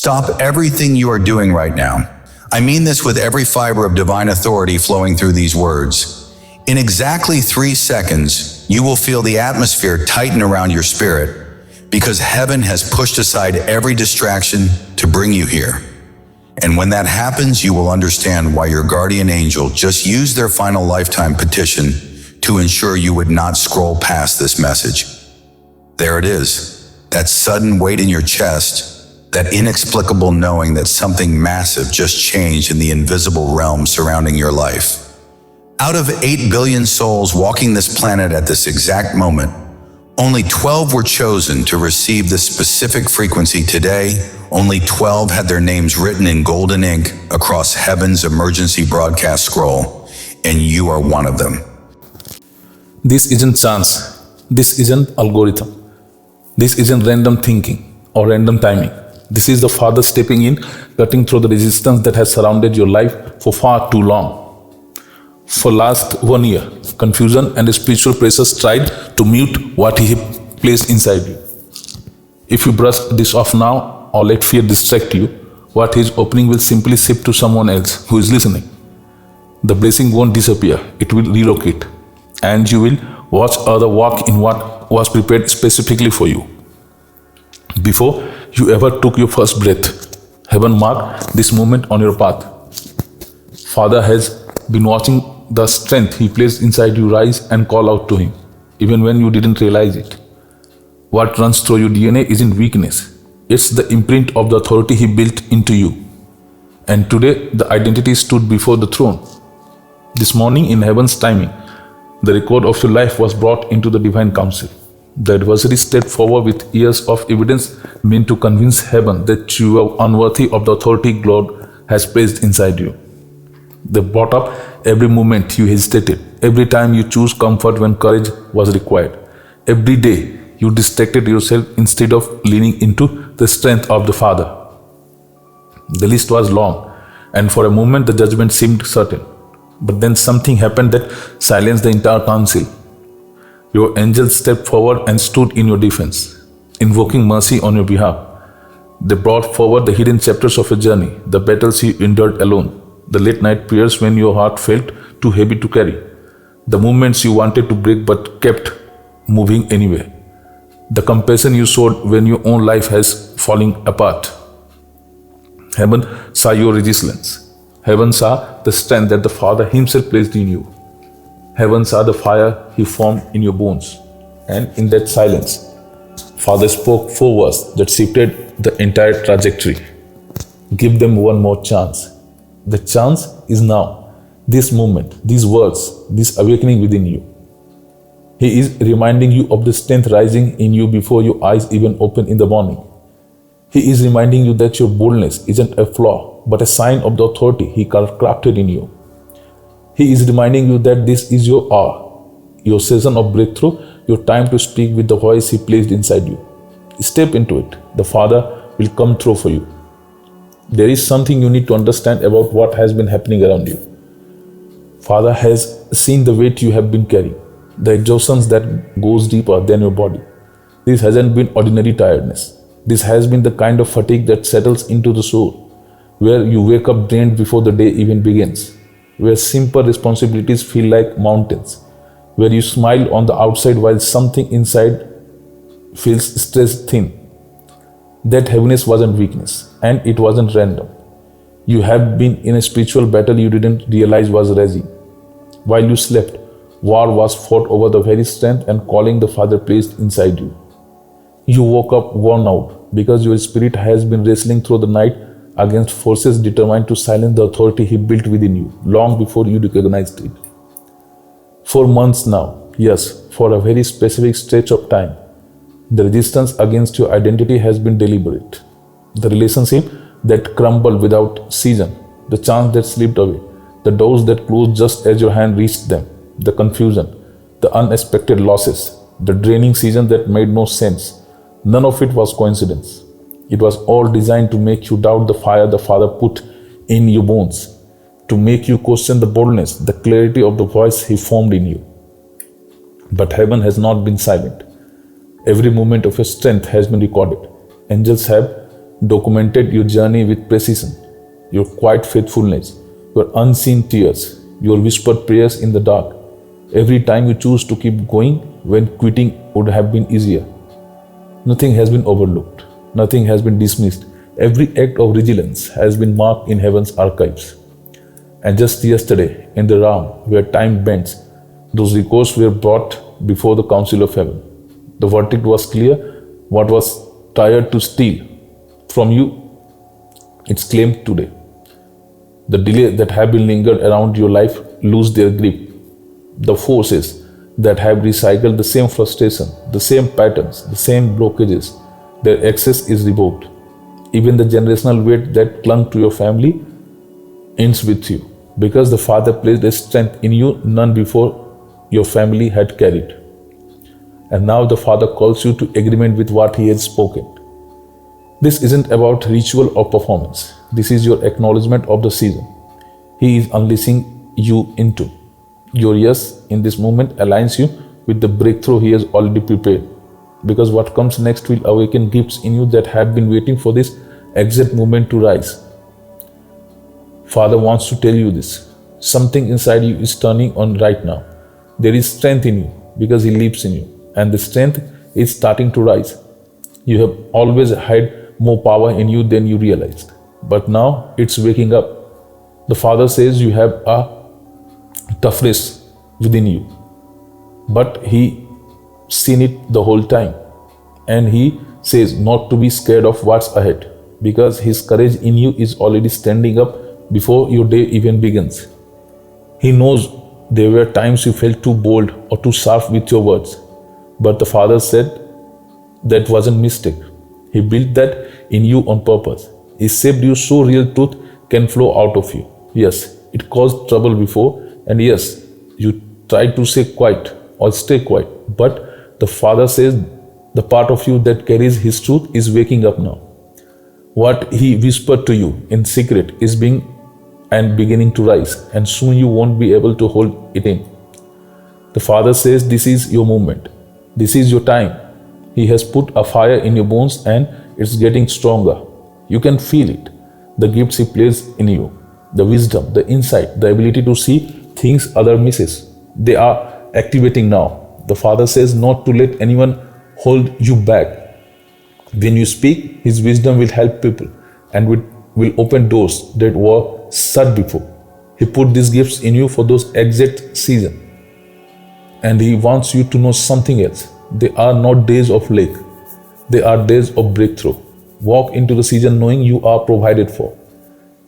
Stop everything you are doing right now. I mean this with every fiber of divine authority flowing through these words. In exactly 3 seconds, you will feel the atmosphere tighten around your spirit because heaven has pushed aside every distraction to bring you here. And when that happens, you will understand why your guardian angel just used their final lifetime petition to ensure you would not scroll past this message. There it is, that sudden weight in your chest, that inexplicable knowing that something massive just changed in the invisible realm surrounding your life. Out of 8 billion souls walking this planet at this exact moment, only 12 were chosen to receive this specific frequency today. Only 12 had their names written in golden ink across heaven's emergency broadcast scroll, and you are one of them. This isn't chance. This isn't algorithm. This isn't random thinking or random timing. This is the Father stepping in, cutting through the resistance that has surrounded your life for far too long. For last 1 year, confusion and spiritual pressures tried to mute what He placed inside you. If you brush this off now or let fear distract you, what He is opening will simply shift to someone else who is listening. The blessing won't disappear, it will relocate, and you will watch others walk in what was prepared specifically for you. Before you ever took your first breath, heaven marked this moment on your path. Father has been watching the strength He placed inside you rise and call out to Him, even when you didn't realize it. What runs through your DNA isn't weakness. It's the imprint of the authority He built into you. And today, the identity stood before the throne. This morning, in heaven's timing, the record of your life was brought into the divine council. The adversary stepped forward with years of evidence meant to convince heaven that you are unworthy of the authority God has placed inside you. They brought up every moment you hesitated, every time you chose comfort when courage was required, every day you distracted yourself instead of leaning into the strength of the Father. The list was long, and for a moment the judgment seemed certain. But then something happened that silenced the entire council. Your angels stepped forward and stood in your defense, invoking mercy on your behalf. They brought forward the hidden chapters of your journey, the battles you endured alone, the late night prayers when your heart felt too heavy to carry, the moments you wanted to break but kept moving anyway, the compassion you showed when your own life has fallen apart. Heaven saw your resilience. Heaven saw the strength that the Father Himself placed in you. Heaven saw the fire He formed in your bones. And in that silence, Father spoke 4 words that shifted the entire trajectory. Give them one more chance. The chance is now, this moment, these words, this awakening within you. He is reminding you of the strength rising in you before your eyes even open in the morning. He is reminding you that your boldness isn't a flaw, but a sign of the authority He crafted in you. He is reminding you that this is your hour, your season of breakthrough, your time to speak with the voice He placed inside you. Step into it. The Father will come through for you. There is something you need to understand about what has been happening around you. Father has seen the weight you have been carrying, the exhaustion that goes deeper than your body. This hasn't been ordinary tiredness. This has been the kind of fatigue that settles into the soul, where you wake up drained before the day even begins, where simple responsibilities feel like mountains, where you smile on the outside while something inside feels stressed thin. That heaviness wasn't weakness, and it wasn't random. You have been in a spiritual battle you didn't realize was raging. While you slept, war was fought over the very strength and calling the Father placed inside you. You woke up worn out because your spirit has been wrestling through the night against forces determined to silence the authority He built within you long before you recognized it. For months now, yes, for a very specific stretch of time, the resistance against your identity has been deliberate. The relationship that crumbled without season, the chance that slipped away, the doors that closed just as your hand reached them, the confusion, the unexpected losses, the draining season that made no sense. None of it was coincidence. It was all designed to make you doubt the fire the Father put in your bones, to make you question the boldness, the clarity of the voice He formed in you. But heaven has not been silent. Every moment of your strength has been recorded. Angels have documented your journey with precision, your quiet faithfulness, your unseen tears, your whispered prayers in the dark. Every time you choose to keep going when quitting would have been easier. Nothing has been overlooked. Nothing has been dismissed. Every act of vigilance has been marked in heaven's archives. And just yesterday, in the realm where time bends, those records were brought before the council of heaven. The verdict was clear. What was tried to steal from you, it's claimed today. The delay that have been lingered around your life lose their grip. The forces that have recycled the same frustration, the same patterns, the same blockages, their access is revoked. Even the generational weight that clung to your family ends with you, because the Father placed a strength in you none before your family had carried. And now the Father calls you to agreement with what He has spoken. This isn't about ritual or performance. This is your acknowledgement of the season He is unleashing you into. Your yes in this moment aligns you with the breakthrough He has already prepared, because what comes next will awaken gifts in you that have been waiting for this exact moment to rise. Father wants to tell you this. Something inside you is turning on right now. There is strength in you because He lives in you, and the strength is starting to rise. You have always had more power in you than you realized, but now it's waking up. The Father says you have a toughness within you, but He seen it the whole time, and He says not to be scared of what's ahead, because His courage in you is already standing up before your day even begins. He knows there were times you felt too bold or too sharp with your words, but the Father said that wasn't mistake. He built that in you on purpose. He shaped you so real truth can flow out of you. Yes, it caused trouble before, and yes, you tried to say quiet or stay quiet, but the Father says the part of you that carries His truth is waking up now. What He whispered to you in secret is beginning to rise, and soon you won't be able to hold it in. The Father says this is your moment. This is your time. He has put a fire in your bones and it's getting stronger. You can feel it. The gifts He placed in you, the wisdom, the insight, the ability to see things other misses, they are activating now. The Father says not to let anyone hold you back. When you speak, His wisdom will help people and will open doors that were shut before. He put these gifts in you for those exact season. And He wants you to know something else. They are not days of lack. They are days of breakthrough. Walk into the season knowing you are provided for.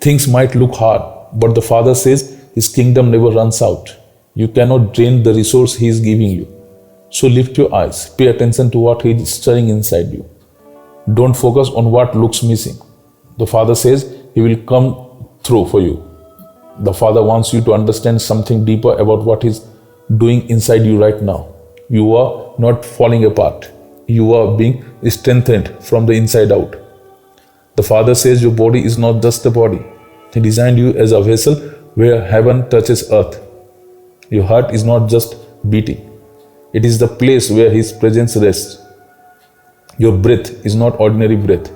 Things might look hard, but the Father says His kingdom never runs out. You cannot drain the resource He is giving you. So lift your eyes. Pay attention to what He is stirring inside you. Don't focus on what looks missing. The Father says He will come through for you. The Father wants you to understand something deeper about what He's doing inside you right now. You are not falling apart. You are being strengthened from the inside out. The Father says your body is not just a body. He designed you as a vessel where heaven touches earth. Your heart is not just beating. It is the place where His presence rests. Your breath is not ordinary breath.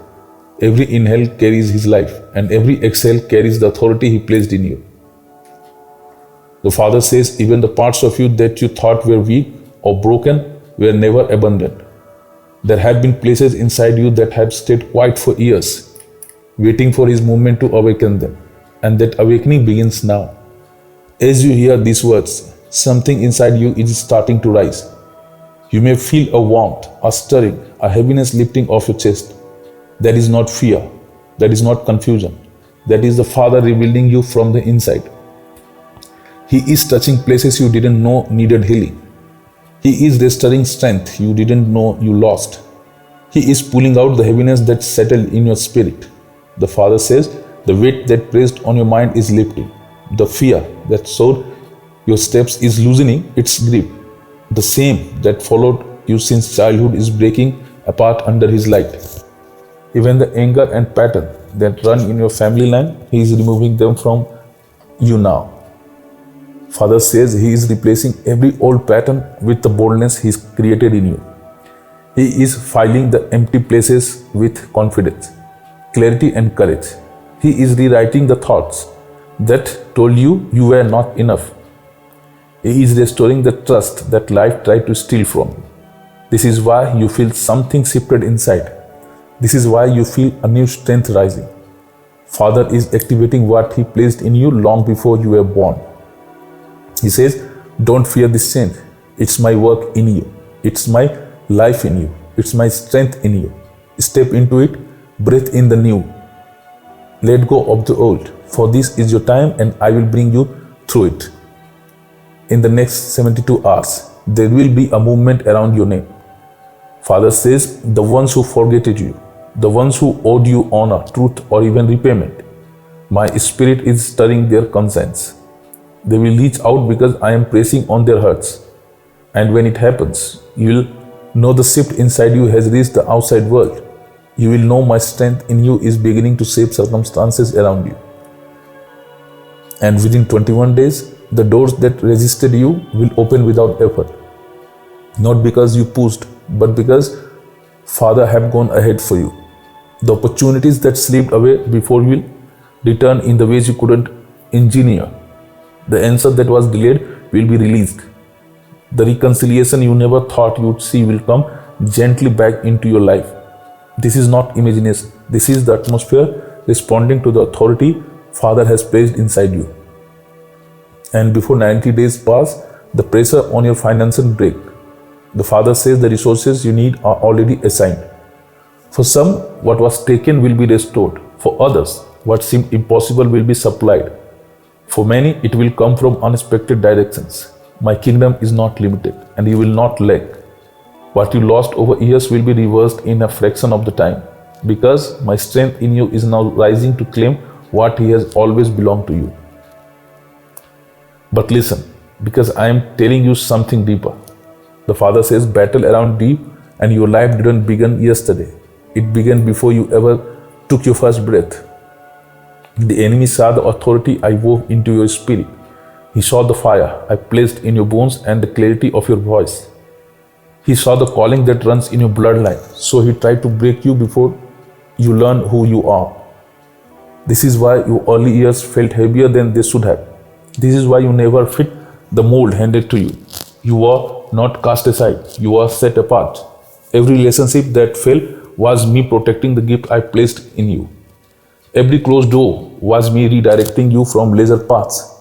Every inhale carries His life, and every exhale carries the authority He placed in you. The Father says even the parts of you that you thought were weak or broken were never abandoned. There have been places inside you that have stayed quiet for years, waiting for His movement to awaken them. And that awakening begins now. As you hear these words, something inside you is starting to rise. You may feel a warmth, a stirring, a heaviness lifting off your chest. That is not fear. That is not confusion. That is the Father rebuilding you from the inside. He is touching places you didn't know needed healing. He is restoring strength you didn't know you lost. He is pulling out the heaviness that settled in your spirit. The Father says the weight that pressed on your mind is lifting. The fear that slowed your steps is loosening its grip. The shame that followed you since childhood is breaking apart under His light. Even the anger and pattern that run in your family line, He is removing them from you now. Father says He is replacing every old pattern with the boldness He's created in you. He is filling the empty places with confidence. clarity and courage. He is rewriting the thoughts that told you you were not enough. He is restoring the trust that life tried to steal from you. This is why you feel something shifted inside. This is why you feel a new strength rising. Father is activating what He placed in you long before you were born. He says, don't fear this change. It's my work in you. It's my life in you. It's my strength in you. Step into it. Breathe in the new. Let go of the old. For this is your time and I will bring you through it. In the next 72 hours, there will be a movement around your name. Father says, the ones who forgetted you, the ones who owed you honor, truth, or even repayment, my spirit is stirring their conscience. They will reach out because I am pressing on their hearts. And when it happens, you will know the shift inside you has reached the outside world. You will know my strength in you is beginning to shape circumstances around you. And within 21 days, the doors that resisted you will open without effort. Not because you pushed, but because Father have gone ahead for you. The opportunities that slipped away before will return in the ways you couldn't engineer. The answer that was delayed will be released. The reconciliation you never thought you'd see will come gently back into your life. This is not imagination. This is the atmosphere responding to the authority Father has placed inside you. And before 90 days pass, the pressure on your finances will break. The Father says the resources you need are already assigned. For some, what was taken will be restored. For others, what seemed impossible will be supplied. For many, it will come from unexpected directions. My kingdom is not limited, and you will not lack. What you lost over years will be reversed in a fraction of the time, because my strength in you is now rising to claim what He has always belonged to you. But listen, because I am telling you something deeper. The Father says battle around deep, and your life didn't begin yesterday. It began before you ever took your first breath. The enemy saw the authority I wove into your spirit. He saw the fire I placed in your bones and the clarity of your voice. He saw the calling that runs in your bloodline. So he tried to break you before you learn who you are. This is why your early years felt heavier than they should have. This is why you never fit the mold handed to you. You were not cast aside. You were set apart. Every relationship that fell was me protecting the gift I placed in you. Every closed door was me redirecting you from lesser paths.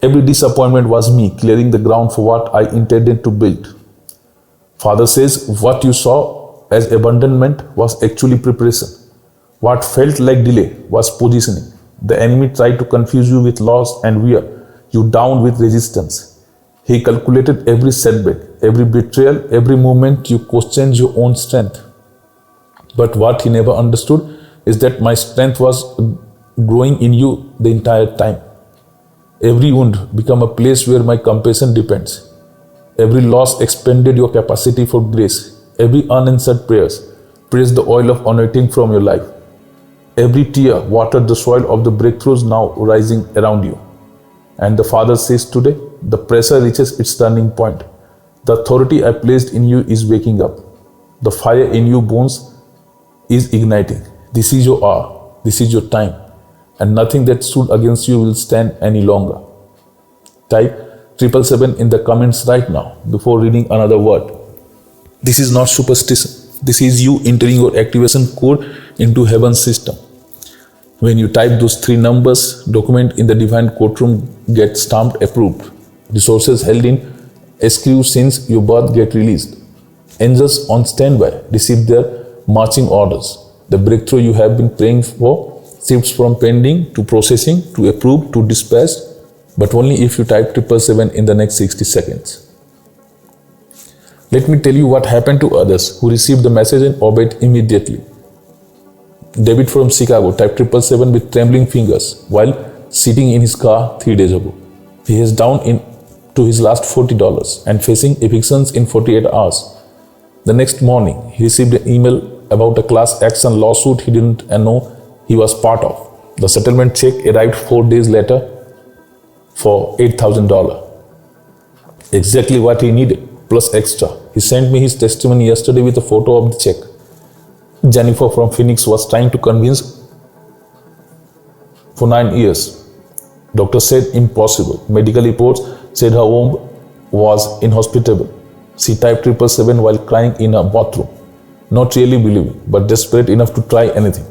Every disappointment was me clearing the ground for what I intended to build. Father says what you saw as abandonment was actually preparation. What felt like delay was positioning. The enemy tried to confuse you with loss and wear you down with resistance. He calculated every setback, every betrayal, every moment you questioned your own strength. But what he never understood is that my strength was growing in you the entire time. Every wound became a place where my compassion depends. Every loss expanded your capacity for grace. Every unanswered prayers pressed the oil of anointing from your life. Every tear watered the soil of the breakthroughs now rising around you. And the Father says today, the pressure reaches its turning point. The authority I placed in you is waking up. The fire in your bones is igniting. This is your hour. This is your time. And nothing that stood against you will stand any longer. Type 777 in the comments right now before reading another word. This is not superstition. This is you entering your activation code into heaven's system. When you type those 3 numbers, document in the divine courtroom get stamped approved. Resources held in escrow since your birth get released. Angels on standby receive their marching orders. The breakthrough you have been praying for shifts from pending to processing to approved to dispatched, but only if you type 777 in the next 60 seconds. Let me tell you what happened to others who received the message and obeyed immediately. David from Chicago typed 777 with trembling fingers while sitting in his car 3 days ago. He is down to his last $40 and facing evictions in 48 hours. The next morning, he received an email about a class action lawsuit he didn't know he was part of. The settlement check arrived 4 days later for $8,000. Exactly what he needed, plus extra. He sent me his testimony yesterday with a photo of the check. Jennifer from Phoenix was trying to convince for 9 years. Doctor said impossible. Medical reports said her womb was inhospitable. She typed 777 while crying in a bathroom, not really believing, but desperate enough to try anything.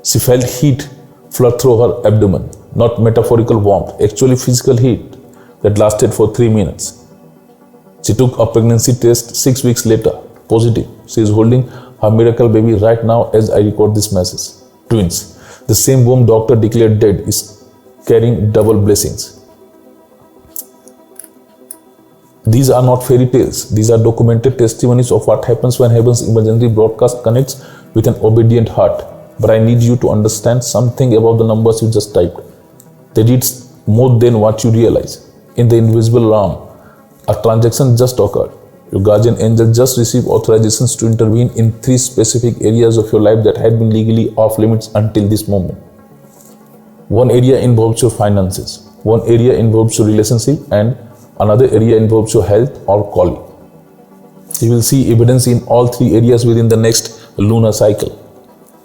She felt heat flood through her abdomen, not metaphorical warmth, actually physical heat that lasted for 3 minutes. She took a pregnancy test 6 weeks later, positive. She is holding her miracle baby right now as I record this message. Twins. The same womb doctor declared dead is carrying double blessings. These are not fairy tales. These are documented testimonies of what happens when heaven's emergency broadcast connects with an obedient heart. But I need you to understand something about the numbers you just typed. They did more than what you realize. In the invisible realm, a transaction just occurred. Your guardian angel just received authorizations to intervene in 3 specific areas of your life that had been legally off limits until this moment. One area involves your finances, one area involves your relationship, and another area involves your health or calling. You will see evidence in all 3 areas within the next lunar cycle.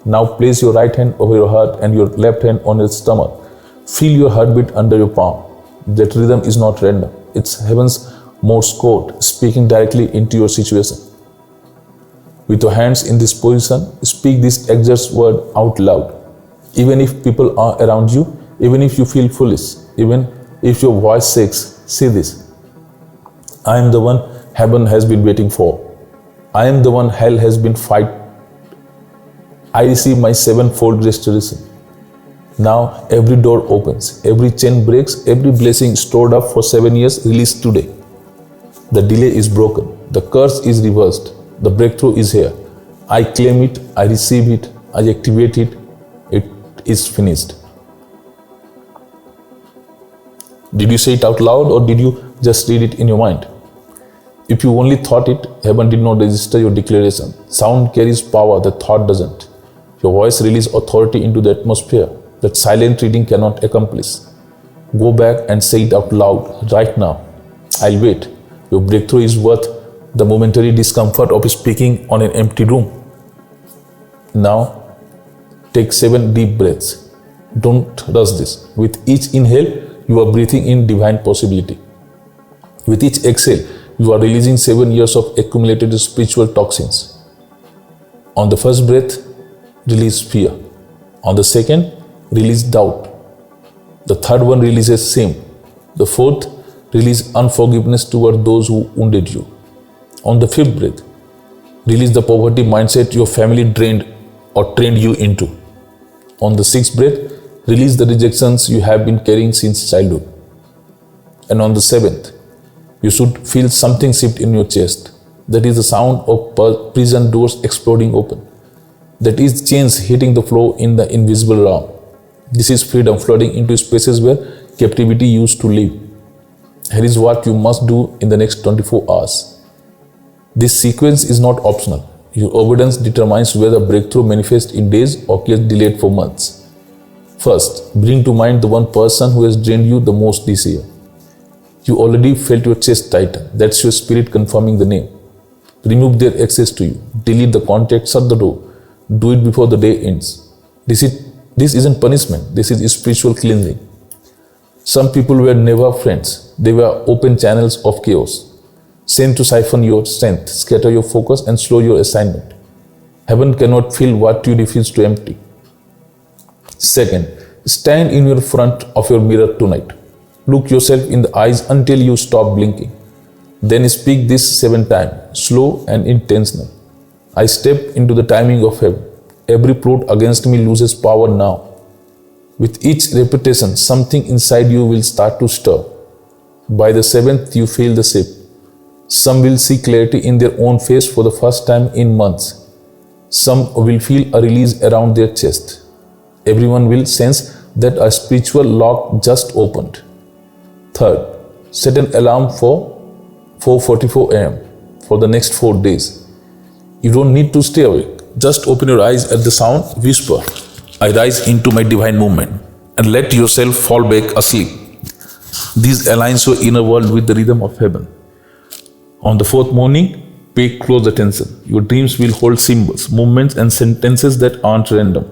Now place your right hand over your heart and your left hand on your stomach. Feel your heartbeat under your palm. That rhythm is not random. It's heaven's Morse code speaking directly into your situation. With your hands in this position, speak this exact word out loud. Even if people are around you, even if you feel foolish, even if your voice shakes, say this. I am the one heaven has been waiting for. I am the one hell has been fighting. I receive my 7-fold restoration. Now every door opens, every chain breaks, every blessing stored up for 7 years released today. The delay is broken, the curse is reversed, the breakthrough is here. I claim it, I receive it, I activate it, it is finished. Did you say it out loud or did you just read it in your mind? If you only thought it, heaven did not register your declaration. Sound carries power that thought doesn't. Your voice releases authority into the atmosphere that silent reading cannot accomplish. Go back and say it out loud right now. I'll wait. Your breakthrough is worth the momentary discomfort of speaking on an empty room. Now, take 7 deep breaths. Don't rush this. With each inhale, you are breathing in divine possibility. With each exhale, you are releasing 7 years of accumulated spiritual toxins. On the first breath, release fear. On the second, release doubt. The third one releases shame. The fourth, release unforgiveness toward those who wounded you. On the fifth breath, release the poverty mindset your family drained or trained you into. On the sixth breath, release the rejections you have been carrying since childhood. And on the seventh, you should feel something shift in your chest. That is the sound of prison doors exploding open. That is chains hitting the floor in the invisible realm. This is freedom flooding into spaces where captivity used to live. Here is what you must do in the next 24 hours. This sequence is not optional. Your obedience determines whether breakthrough manifests in days or gets delayed for months. First, bring to mind the one person who has drained you the most this year. You already felt your chest tighten. That's your spirit confirming the name. Remove their access to you. Delete the contact, shut the door. Do it before the day ends. This isn't punishment. This is spiritual cleansing. Some people were never friends. They were open channels of chaos, sent to siphon your strength, scatter your focus, and slow your assignment. Heaven cannot fill what you refuse to empty. Second, stand in your front of your mirror tonight. Look yourself in the eyes until you stop blinking. Then speak this 7 times, slow and intentional. I step into the timing of heaven. Every plot against me loses power now. With each repetition, something inside you will start to stir. By the 7th, you feel the shift. Some will see clarity in their own face for the first time in months. Some will feel a release around their chest. Everyone will sense that a spiritual lock just opened. Third, set an alarm for 4:44 a.m. for the next 4 days. You don't need to stay awake. Just open your eyes at the sound, whisper, I rise into my divine movement, and let yourself fall back asleep. This aligns your inner world with the rhythm of heaven. On the 4th morning, Pay close attention. Your dreams will hold symbols, movements, and sentences that aren't random.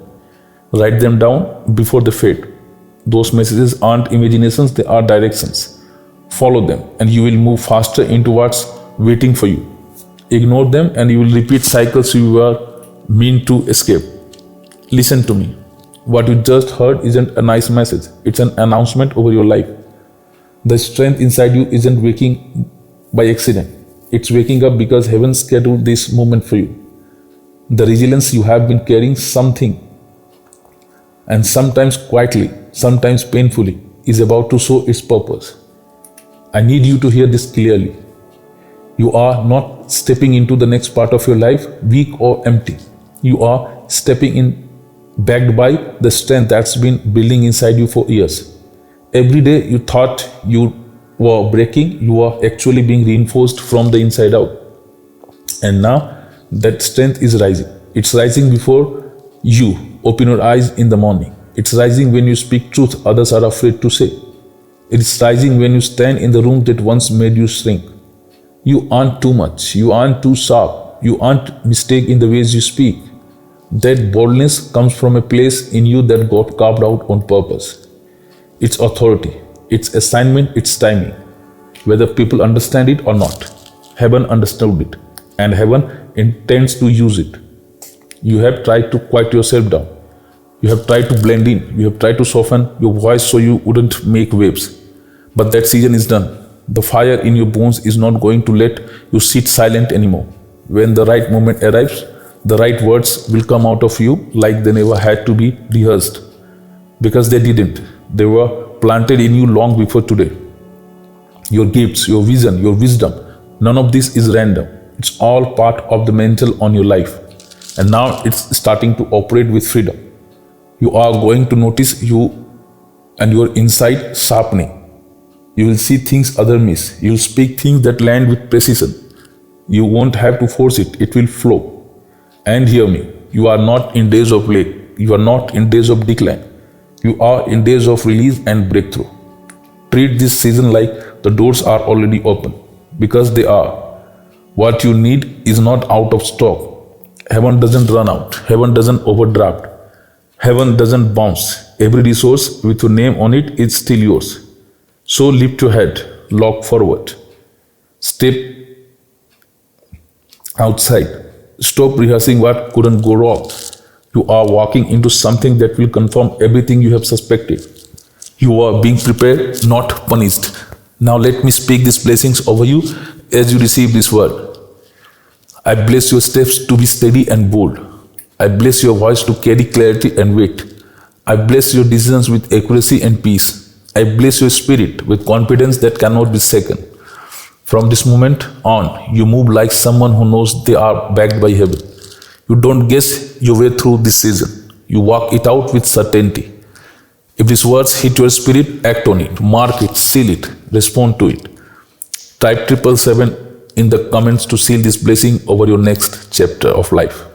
Write them down before they fade. Those messages aren't imaginations, they are directions. Follow them, and you will move faster into what's waiting for you. Ignore them, and you will repeat cycles you were meant to escape. Listen to me. What you just heard isn't a nice message, it's an announcement over your life. The strength inside you isn't waking by accident. It's waking up because heaven scheduled this moment for you. The resilience you have been carrying, something, and sometimes quietly, sometimes painfully, is about to show its purpose. I need you to hear this clearly. You are not stepping into the next part of your life weak or empty. You are stepping in backed by the strength that's been building inside you for years. Every day you thought you were breaking, you are actually being reinforced from the inside out. And now that strength is rising. It's rising before you open your eyes in the morning. It's rising when you speak truth others are afraid to say. It's rising when you stand in the room that once made you shrink. You aren't too much. You aren't too sharp. You aren't mistake in the ways you speak. That boldness comes from a place in you that got carved out on purpose. It's authority, it's assignment, it's timing. Whether people understand it or not, heaven understood it, and heaven intends to use it. You have tried to quiet yourself down. You have tried to blend in. You have tried to soften your voice so you wouldn't make waves. But that season is done. The fire in your bones is not going to let you sit silent anymore. When the right moment arrives, the right words will come out of you like they never had to be rehearsed. Because they didn't. They were planted in you long before today. Your gifts, your vision, your wisdom, none of this is random. It's all part of the mantle on your life. And now it's starting to operate with freedom. You are going to notice you and your inside sharpening. You will see things others miss. You will speak things that land with precision. You won't have to force it. It will flow. And hear me. You are not in days of lack. You are not in days of decline. You are in days of release and breakthrough. Treat this season like the doors are already open. Because they are. What you need is not out of stock. Heaven doesn't run out. Heaven doesn't overdraft. Heaven doesn't bounce. Every resource with your name on it is still yours. So lift your head, look forward. Step outside. Stop rehearsing what couldn't go wrong. You are walking into something that will confirm everything you have suspected. You are being prepared, not punished. Now let me speak these blessings over you as you receive this word. I bless your steps to be steady and bold. I bless your voice to carry clarity and weight. I bless your decisions with accuracy and peace. I bless your spirit with confidence that cannot be shaken. From this moment on, you move like someone who knows they are backed by heaven. You don't guess your way through this season. You walk it out with certainty. If these words hit your spirit, act on it, mark it, seal it, respond to it. Type 777 in the comments to seal this blessing over your next chapter of life.